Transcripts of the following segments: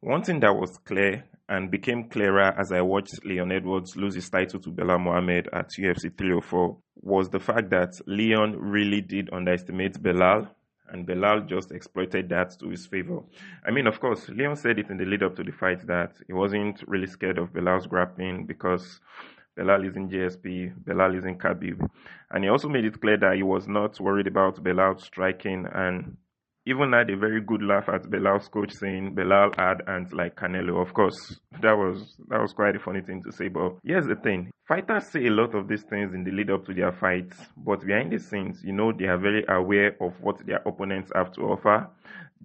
One thing that was clear and became clearer as I watched Leon Edwards lose his title to Belal Mohammed at UFC 304 was the fact that Leon really did underestimate Belal, and Belal just exploited that to his favor. I mean, of course, Leon said it in the lead up to the fight that he wasn't really scared of Belal's grappling because Belal is in GSP, Belal is in Khabib. And he also made it clear that he was not worried about Belal striking, and even had a very good laugh at Belal's coach saying Belal had hands like Canelo. Of course, that was quite a funny thing to say. But here's the thing. Fighters say a lot of these things in the lead up to their fights, but behind the scenes, they are very aware of what their opponents have to offer.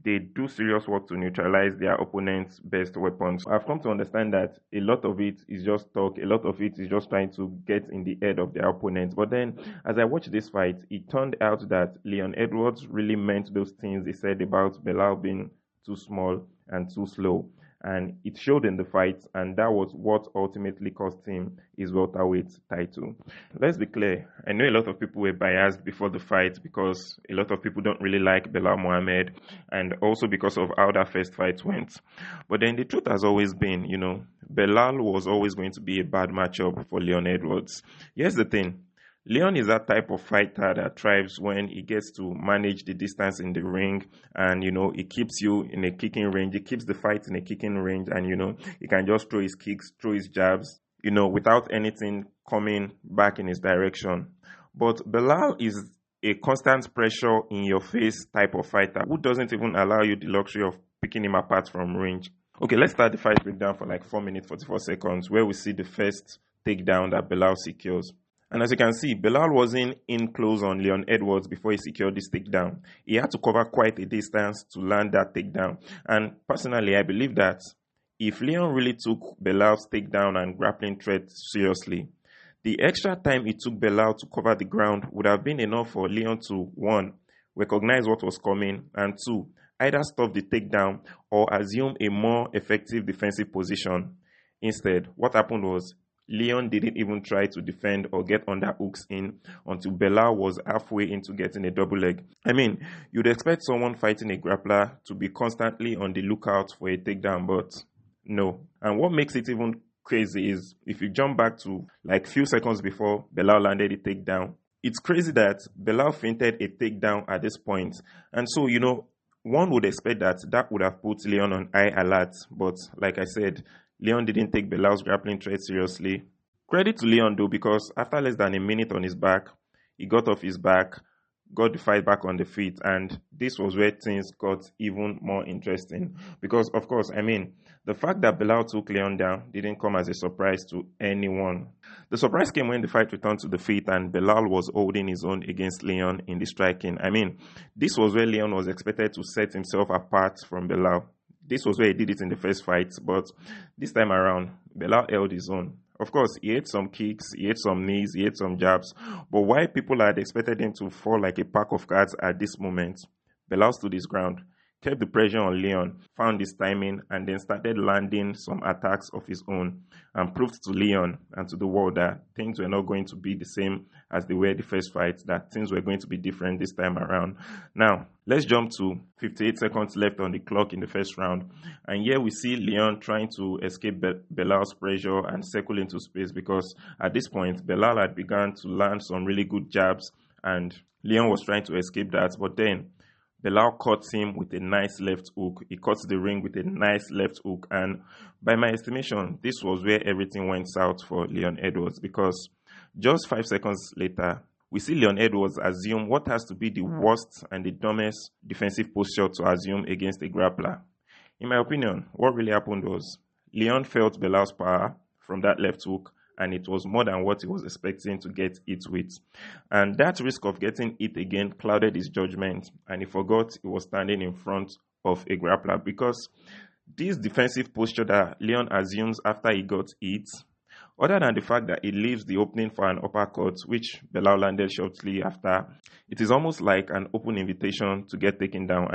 They do serious work to neutralize their opponent's best weapons. I've come to understand that a lot of it is just talk, a lot of it is just trying to get in the head of their opponents. But then, as I watched this fight, it turned out that Leon Edwards really meant those things he said about Belal being too small and too slow. And it showed in the fight, and that was what ultimately cost him his welterweight title. Let's be clear, I know a lot of people were biased before the fight because a lot of people don't really like Belal Muhammed, and also because of how that first fight went. But then the truth has always been, Belal was always going to be a bad matchup for Leon Edwards. Here's the thing. Leon is that type of fighter that thrives when he gets to manage the distance in the ring, and he keeps you in a kicking range. He keeps the fight in a kicking range, and he can just throw his kicks, throw his jabs, without anything coming back in his direction. But Belal is a constant pressure in your face type of fighter who doesn't even allow you the luxury of picking him apart from range. Okay, let's start the fight breakdown for like 4 minutes 44 seconds, where we see the first takedown that Belal secures. And as you can see, Belal wasn't in close on Leon Edwards before he secured this takedown. He had to cover quite a distance to land that takedown. And personally, I believe that if Leon really took Belal's takedown and grappling threat seriously, the extra time it took Belal to cover the ground would have been enough for Leon to, 1, recognize what was coming, and 2, either stop the takedown or assume a more effective defensive position. Instead, what happened was Leon didn't even try to defend or get under hooks in until Belal was halfway into getting a double leg. I mean, you'd expect someone fighting a grappler to be constantly on the lookout for a takedown, but no. And what makes it even crazy is if you jump back to like few seconds before Belal landed the takedown, it's crazy that Belal feinted a takedown at this point. And so, one would expect that would have put Leon on high alert, but like I said, Leon didn't take Belal's grappling threat seriously. Credit to Leon though, because after less than a minute on his back, he got off his back, got the fight back on the feet, and this was where things got even more interesting. Because, of course, the fact that Belal took Leon down didn't come as a surprise to anyone. The surprise came when the fight returned to the feet and Belal was holding his own against Leon in the striking. This was where Leon was expected to set himself apart from Belal. This was where he did it in the first fight, but this time around, Belal held his own. Of course, he ate some kicks, he ate some knees, he ate some jabs, but while people had expected him to fall like a pack of cards at this moment, Belal stood his ground, kept the pressure on Leon, found his timing, and then started landing some attacks of his own, and proved to Leon and to the world that things were not going to be the same as they were the first fight, that things were going to be different this time around. Now, let's jump to 58 seconds left on the clock in the first round, and here we see Leon trying to escape Belal's pressure and circle into space, because at this point, Belal had begun to land some really good jabs, and Leon was trying to escape that, but then Belal caught him with a nice left hook. He caught the ring with a nice left hook. And by my estimation, this was where everything went south for Leon Edwards, because just 5 seconds later, we see Leon Edwards assume what has to be the worst and the dumbest defensive posture to assume against a grappler. In my opinion, what really happened was Leon felt Belal's power from that left hook, and it was more than what he was expecting to get hit with. And that risk of getting hit again clouded his judgment, and he forgot he was standing in front of a grappler, because this defensive posture that Leon assumes after he got hit, other than the fact that it leaves the opening for an uppercut, which Belal landed shortly after, it is almost like an open invitation to get taken down.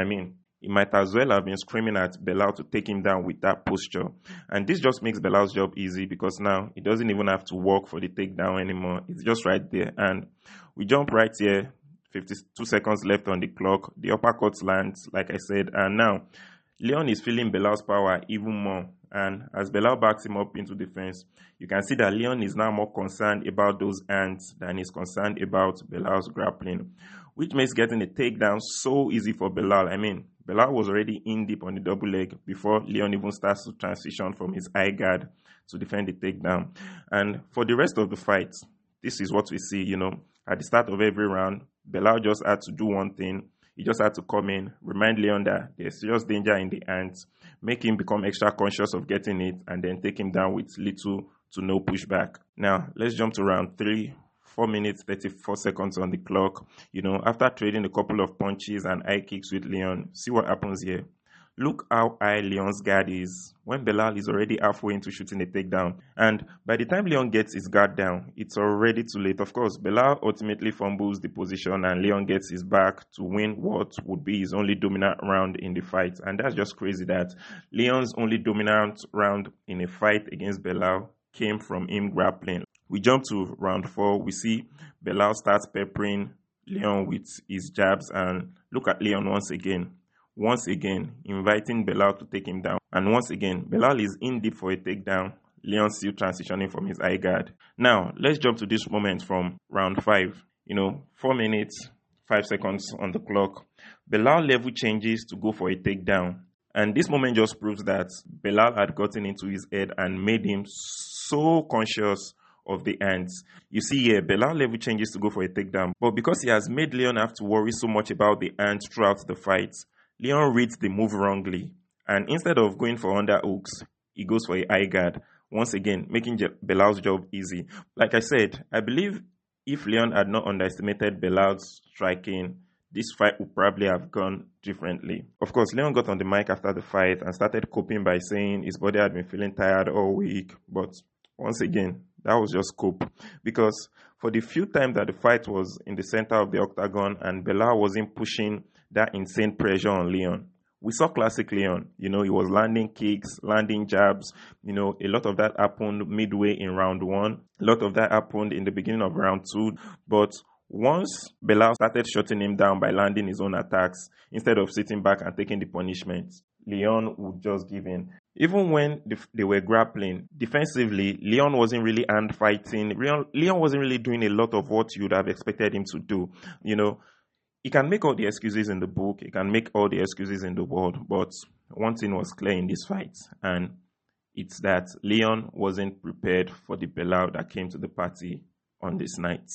He might as well have been screaming at Belal to take him down with that posture. And this just makes Belal's job easy, because now he doesn't even have to work for the takedown anymore. It's just right there. And we jump right here, 52 seconds left on the clock. The uppercut lands, like I said. And now Leon is feeling Belal's power even more, and as Belal backs him up into defense, you can see that Leon is now more concerned about those hands than he's concerned about Belal's grappling, which makes getting a takedown so easy for Belal. I mean, Belal was already in deep on the double leg before Leon even starts to transition from his eye guard to defend the takedown. And for the rest of the fight, this is what we see, at the start of every round, Belal just had to do one thing. He just had to come in, remind Leon that there's serious danger in the hands, make him become extra conscious of getting it, and then take him down with little to no pushback. Now, let's jump to round 3. 4 minutes, 34 seconds on the clock. After trading a couple of punches and high kicks with Leon, see what happens here. Look how high Leon's guard is when Belal is already halfway into shooting a takedown. And by the time Leon gets his guard down, it's already too late. Of course, Belal ultimately fumbles the position and Leon gets his back to win what would be his only dominant round in the fight. And that's just crazy that Leon's only dominant round in a fight against Belal came from him grappling. We jump to round 4. We see Belal starts peppering Leon with his jabs, and look at Leon once again, inviting Belal to take him down. And once again, Belal is in deep for a takedown. Leon still transitioning from his eye guard. Now, let's jump to this moment from round 5. 4 minutes, 5 seconds on the clock. Belal level changes to go for a takedown. And this moment just proves that Belal had gotten into his head and made him so conscious of the hands. You see here, Belal level changes to go for a takedown. But because he has made Leon have to worry so much about the hands throughout the fight, Leon reads the move wrongly. And instead of going for underhooks, he goes for a eye guard. Once again, making Belal's job easy. Like I said, I believe if Leon had not underestimated Belal's striking, this fight would probably have gone differently. Of course, Leon got on the mic after the fight and started coping by saying his body had been feeling tired all week. But once again, that was just cope. Because for the few times that the fight was in the center of the octagon and Belal wasn't pushing that insane pressure on Leon, we saw classic Leon. He was landing kicks, landing jabs. A lot of that happened midway in round 1. A lot of that happened in the beginning of round 2. But once Belal started shutting him down by landing his own attacks, instead of sitting back and taking the punishment, Leon would just give in. Even when they were grappling, defensively, Leon wasn't really hand fighting. Leon wasn't really doing a lot of what you'd have expected him to do. He can make all the excuses in the book. He can make all the excuses in the world. But one thing was clear in this fight, and it's that Leon wasn't prepared for the Belal that came to the party on this night.